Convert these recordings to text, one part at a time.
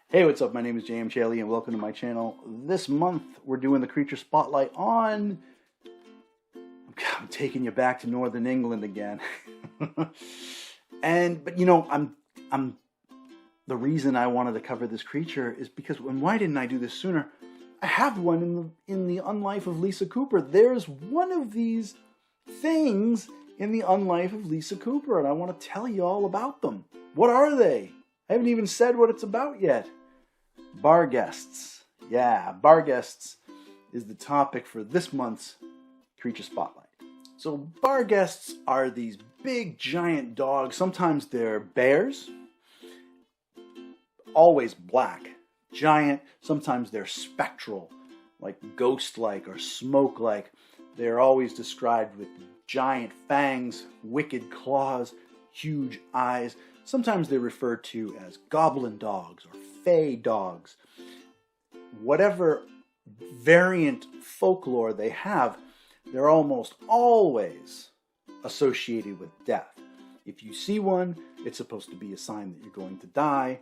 Hey, what's up? My name is James Haley, and welcome to my channel. This month, we're doing the Creature Spotlight on... I'm taking you back to Northern England again. But the reason I wanted to cover this creature is because, and why didn't I do this sooner? I have one in the Unlife of Lisa Cooper. There's one of these things in the Unlife of Lisa Cooper, and I want to tell you all about them. What are they? I haven't even said what it's about yet. Barghests. Yeah, Barghests is the topic for this month's Creature Spotlight. So Barghests are these big giant dogs. Sometimes they're bears, always black, giant. Sometimes they're spectral, like ghost-like or smoke-like. They're always described with giant fangs, wicked claws, huge eyes. Sometimes they're referred to as goblin dogs or fey dogs. Whatever variant folklore they have, they're almost always associated with death. If you see one, it's supposed to be a sign that you're going to die.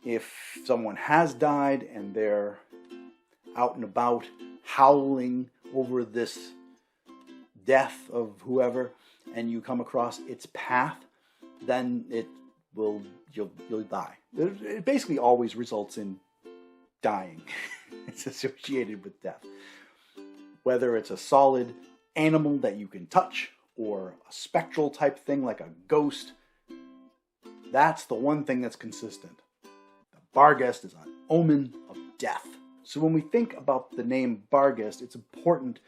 If someone has died and they're out and about howling over this death of whoever, and you come across its path, then you'll die. It basically always results in dying. It's associated with death. Whether it's a solid animal that you can touch or a spectral type thing like a ghost, that's the one thing that's consistent. The Barghest is an omen of death. So when we think about the name Barghest, it's important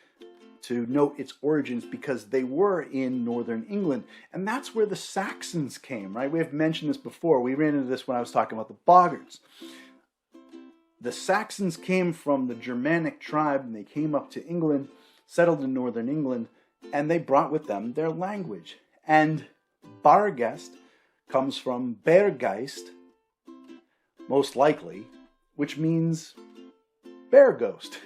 to note its origins because they were in Northern England, and that's where the Saxons came, right? We have mentioned this before. We ran into this when I was talking about the Boggarts. The Saxons came from the Germanic tribe, and they came up to England, settled in Northern England, and they brought with them their language. And Barghest comes from Bargheist, most likely, which means bear ghost.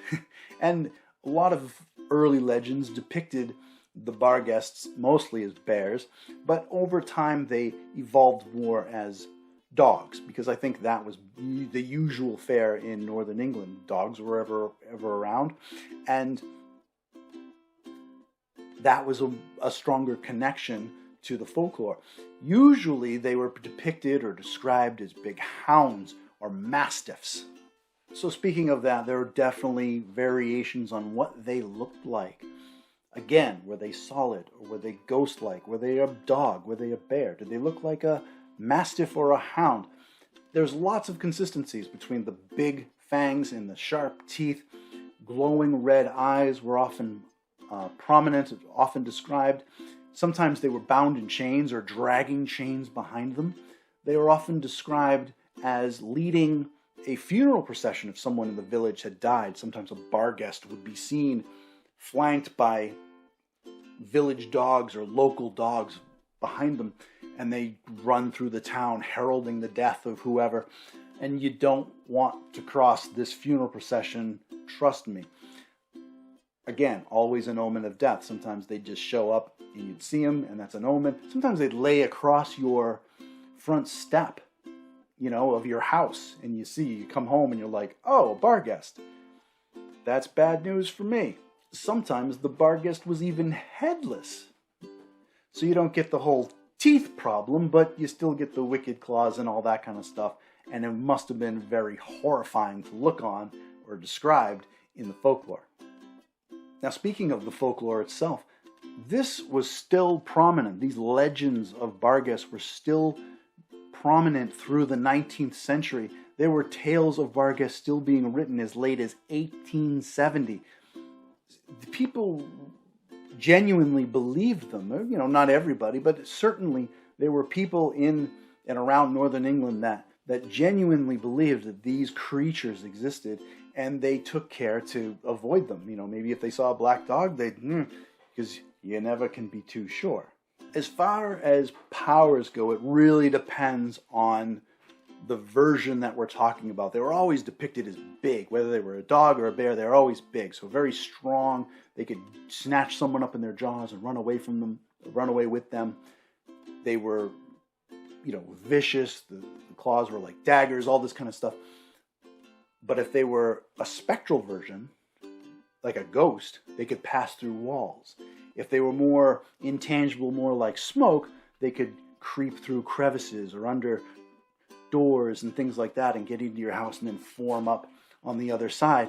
And a lot of early legends depicted the Barghests mostly as bears, but over time they evolved more as dogs, because I think that was the usual fare in Northern England. Dogs were ever around, and that was a stronger connection to the folklore. Usually they were depicted or described as big hounds or mastiffs. So speaking of that, there are definitely variations on what they looked like. Again, were they solid or were they ghost-like? Were they a dog? Were they a bear? Did they look like a mastiff or a hound? There's lots of consistencies between the big fangs and the sharp teeth. Glowing red eyes were often prominent, often described. Sometimes they were bound in chains or dragging chains behind them. They were often described as leading a funeral procession if someone in the village had died. Sometimes a Barghest would be seen flanked by village dogs or local dogs behind them, and they run through the town heralding the death of whoever. And you don't want to cross this funeral procession, trust me. Again, always an omen of death. Sometimes they'd just show up and you'd see them, and that's an omen. Sometimes they'd lay across your front step, of your house, and you come home and you're like, oh, a Barghest. That's bad news for me. Sometimes the Barghest was even headless. So you don't get the whole teeth problem, but you still get the wicked claws and all that kind of stuff, and it must have been very horrifying to look on or described in the folklore. Now, speaking of the folklore itself, this was still prominent. These legends of Barghests were still prominent through the 19th century. There were tales of Barghests still being written as late as 1870. People genuinely believed them. Not everybody, but certainly there were people in and around Northern England that genuinely believed that these creatures existed, and they took care to avoid them. Maybe if they saw a black dog, because you never can be too sure. As far as powers go, it really depends on the version that we're talking about. They were always depicted as big. Whether they were a dog or a bear, they were always big. So very strong. They could snatch someone up in their jaws and run away with them. They were vicious. The claws were like daggers, all this kind of stuff. But if they were a spectral version, like a ghost, they could pass through walls. If they were more intangible, more like smoke, they could creep through crevices or under doors and things like that and get into your house and then form up on the other side.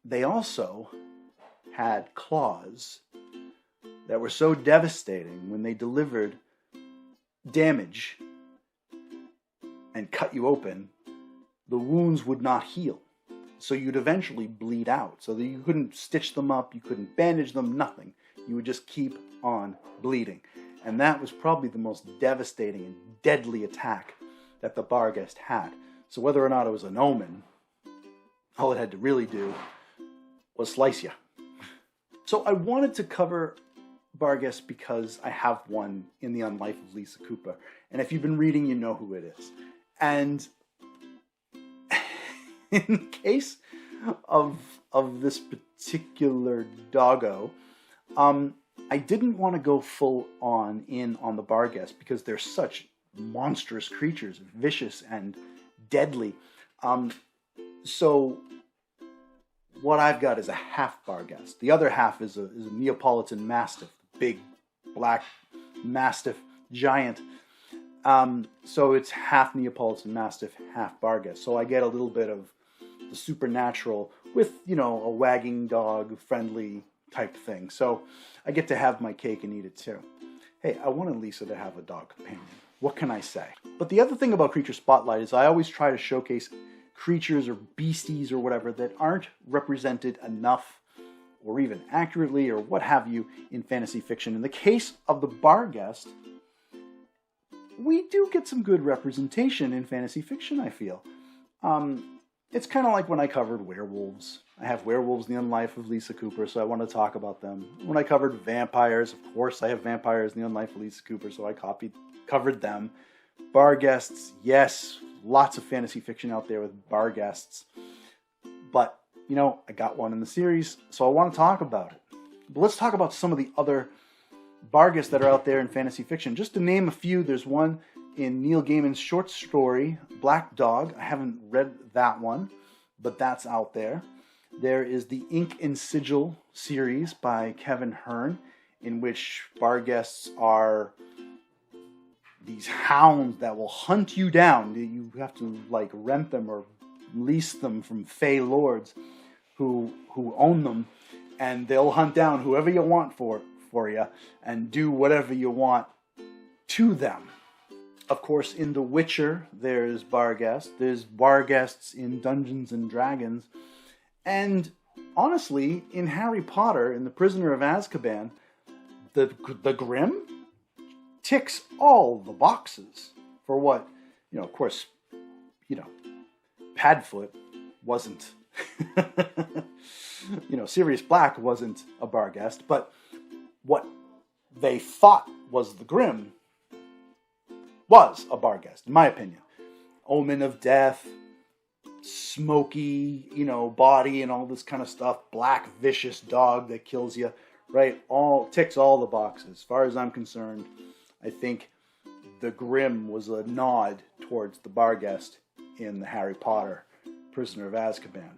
They also had claws that were so devastating when they delivered damage and cut you open, the wounds would not heal. So you'd eventually bleed out. So that you couldn't stitch them up, you couldn't bandage them, nothing. You would just keep on bleeding. And that was probably the most devastating and deadly attack that the Barghest had. So whether or not it was an omen, all it had to really do was slice you. So I wanted to cover Barghests because I have one in the Unlife of Lisa Cooper. And if you've been reading, you know who it is. And in the case of this particular doggo, I didn't want to go full on the Barghest because they're such monstrous creatures, vicious and deadly. So what I've got is a half Barghest. The other half is a Neapolitan Mastiff, big black Mastiff giant. So it's half Neapolitan Mastiff, half Barghest. So I get a little bit of the supernatural with, a wagging dog, friendly type thing. So I get to have my cake and eat it too. Hey, I wanted Lisa to have a dog companion. What can I say? But the other thing about Creature Spotlight is I always try to showcase creatures or beasties or whatever that aren't represented enough or even accurately or what have you in fantasy fiction. In the case of the Barghest, we do get some good representation in fantasy fiction, I feel. It's kind of like when I covered werewolves. I have werewolves in the Unlife of Lisa Cooper, so I want to talk about them. When I covered vampires, of course I have vampires in the Unlife of Lisa Cooper, so I covered them. Barghests, yes, lots of fantasy fiction out there with Barghests. But, I got one in the series, so I want to talk about it. But let's talk about some of the other Barghests that are out there in fantasy fiction. Just to name a few, there's one in Neil Gaiman's short story, Black Dog. I haven't read that one, but that's out there. There is the Ink and Sigil series by Kevin Hearn, in which Barghests are these hounds that will hunt you down. You have to rent them or lease them from Fey lords who own them, and they'll hunt down whoever you want for you and do whatever you want to them. Of course, in The Witcher, there's Barghests. There's Barghests in Dungeons and Dragons. And honestly, in Harry Potter, in The Prisoner of Azkaban, the Grimm ticks all the boxes for what, of course, Padfoot wasn't, Sirius Black wasn't a Barghest, but what they thought was the Grimm was a Barghest, in my opinion. Omen of death, smoky, body and all this kind of stuff. Black, vicious dog that kills you, right? All ticks all the boxes. As far as I'm concerned, I think the Grimm was a nod towards the Barghest in the Harry Potter Prisoner of Azkaban.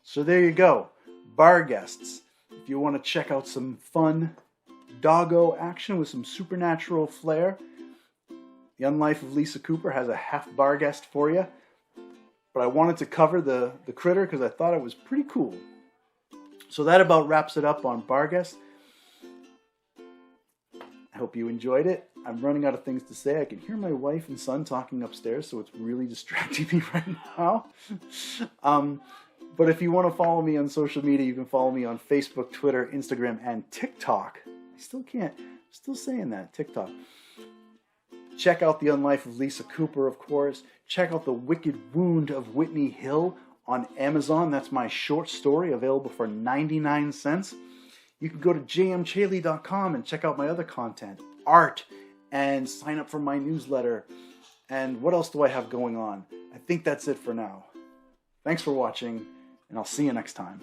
So there you go. Barghests. If you want to check out some fun doggo action with some supernatural flair, The Unlife of Lisa Cooper has a half Barghest for you. But I wanted to cover the critter because I thought it was pretty cool. So that about wraps it up on Barghests. I hope you enjoyed it. I'm running out of things to say. I can hear my wife and son talking upstairs, so it's really distracting me right now. But if you want to follow me on social media, you can follow me on Facebook, Twitter, Instagram, and TikTok. Still saying that, TikTok. Check out The Unlife of Lisa Cooper, of course. Check out The Wicked Wound of Whitney Hill on Amazon. That's my short story, available for 99 cents. You can go to jmchaley.com and check out my other content, art, and sign up for my newsletter. And what else do I have going on? I think that's it for now. Thanks for watching, and I'll see you next time.